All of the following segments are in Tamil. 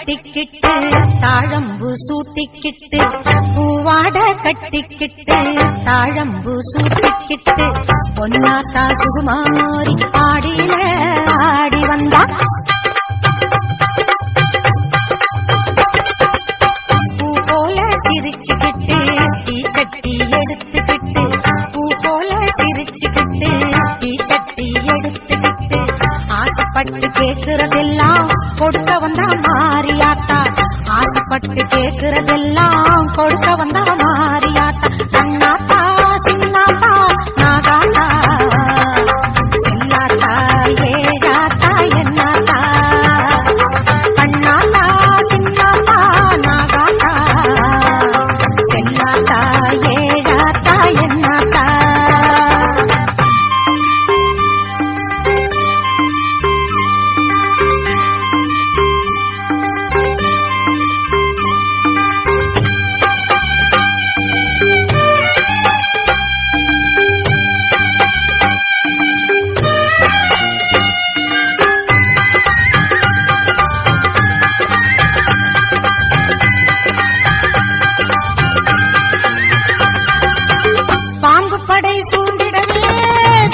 கட்டிக்கிட்டு தாழம்பு சூட்டிக்கிட்டு பூவாட கட்டிக்கிட்டு தாழம்பு சூட்டிக்கிட்டு பொன்னாசா சுகுமாரி ஆடியில ஆடி வந்தா பூ போல சிரிச்சுக்கிட்டு தீச்சட்டி எடுத்துக்கிட்டு பூ போல சிரிச்சுக்கிட்டு தீச்சட்டி எடுத்துக்கிட்டு ஆசைப்பட்டு கேக்குறதெல்லாம் கொடுக்க வந்தா மாரியாத்தா ஆசைப்பட்டு கேக்குறதெல்லாம் கொடுக்க வந்தா மாரியாத்தா கண்ணாத்தா சின்னாத்தா நாகாத்தா செல்லாத்தா ஏழாத்தா என்னாத்தா கண்ணாத்தா சின்னாத்தா நாகாத்தா செல்லாத்தா ஏழாத்தா என்னாத்தா படை சூழ்ந்திடவே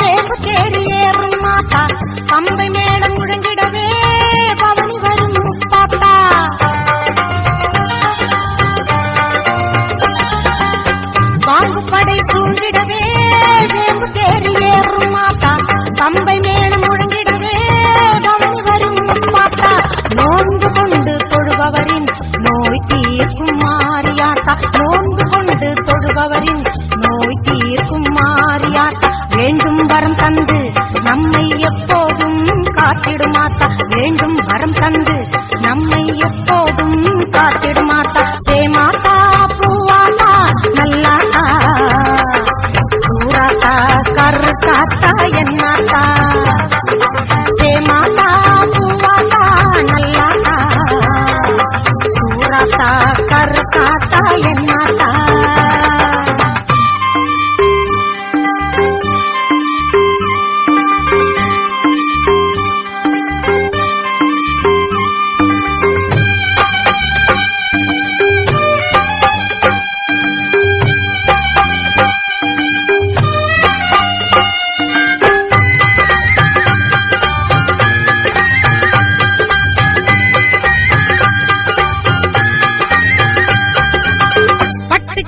வேம்பு தேடி ஏறும் மாத்தா பம்பை மேடம் முழங்கிடவே பவனி வரும் முப்பாத்தா பாம்பு படை சூழ்ந்திடவே வேம்பு தேடி ஏறும் மாத்தா பம்பை மேடம் முழங்கிடவே பவனி வரும் முப்பாத்தா நோன்பு கொண்டு தொழுபவரின் நோய் தீர்க்கும் மாரியாத்தா நோன்பு கொண்டு தொழுபவரின் நோய் தீர்க்கும் மாரியாத்தா வேண்டும் வரம் தந்து நம்மை எப்போதும் காத்திடுமாத்தா வேண்டும் வரம் தந்து நம்மை எப்போதும் காத்திடுமாத்தா சேமாத்தா பூவாத்தா நல்லாத்தா சூராத்தா கருத்தாத்தா என்னாத்தா சேமாத்தா பூவாத்தா நல்லாத்தா சூராத்தா கருத்தாத்தா என்னாத்தா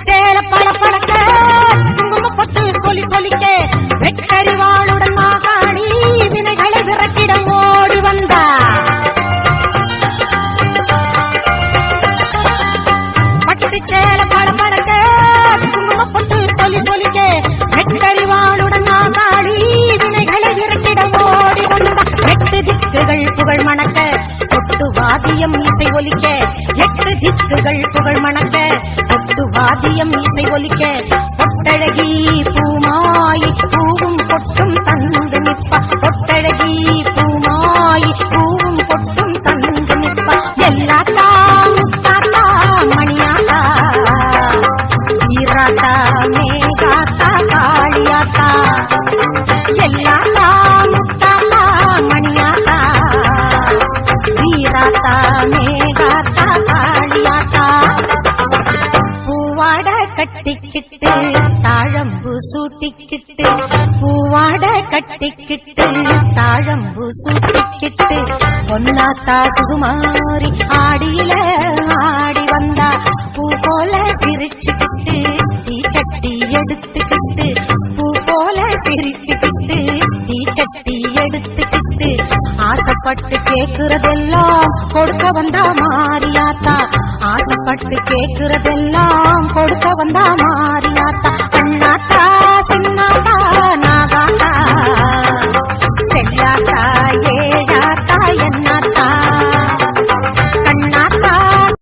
சேல பழப்பழக்க குங்குமப்பட்டு சொல்லி சொல்லிக்க வெட்டறிவாளுடன் மாகாணி வினைகளை விரட்டிடம் ஓடி வந்தா பட்டு சேல பழப்பழக்க குங்குமப்பட்டு சொல்லி சொல்லிக்க வெட்டறிவாளுடன் மாகாணி வினைகளை விரட்டிடம் ஓடி வந்தா எட்டு திக்குகள் புகழ் மணக்க கொட்டு வாதியம் இசை ஒலிக்க எட்டு திக்குகள் புகழ் மணக்க கொட்டு வாதியம் இசை ஒலிக்க பொட்டழகி பூமாயி பூவும் பொட்டும் தந்து நிப்பா பொட்டழகி பூமாயி பூவும் பொட்டும் தந்து நிப்பா எல்லாத்தா முத்தாத்தா மணியாத்தா வீராத்தா மேகாத்தா காளியாத்தா எல்லாத்தா முத்தாத்தா மணியாத்தா வீராத்தா மேகாத்தா காளியாத்தா பூவாட கட்டிக்கிட்டு தாழம்பு சூட்டிக்கிட்டு பூவாட கட்டிக்கிட்டு தாழம்பு சூட்டிக்கிட்டு பொன்னாத்தா சுகுமாரி ஆடியில ஆடி வந்தா பூ போல சிரிச்சுக்கிட்டு தீச்சட்டி எடுத்துக்கிட்டு பூ போல சிரிச்சுக்கிட்டு தீச்சட்டி எடுத்துக்கிட்டு ஆசைப்பட்டு கேக்குறதெல்லாம் கொடுக்க வந்தா மாரியாத்தா ஆசைப்பட்டு கேக்குறதெல்லாம் கொடுக்க வந்தா மாரியாத்தா அண்ணாத்தா சின்னாத்தா நாகாத்தா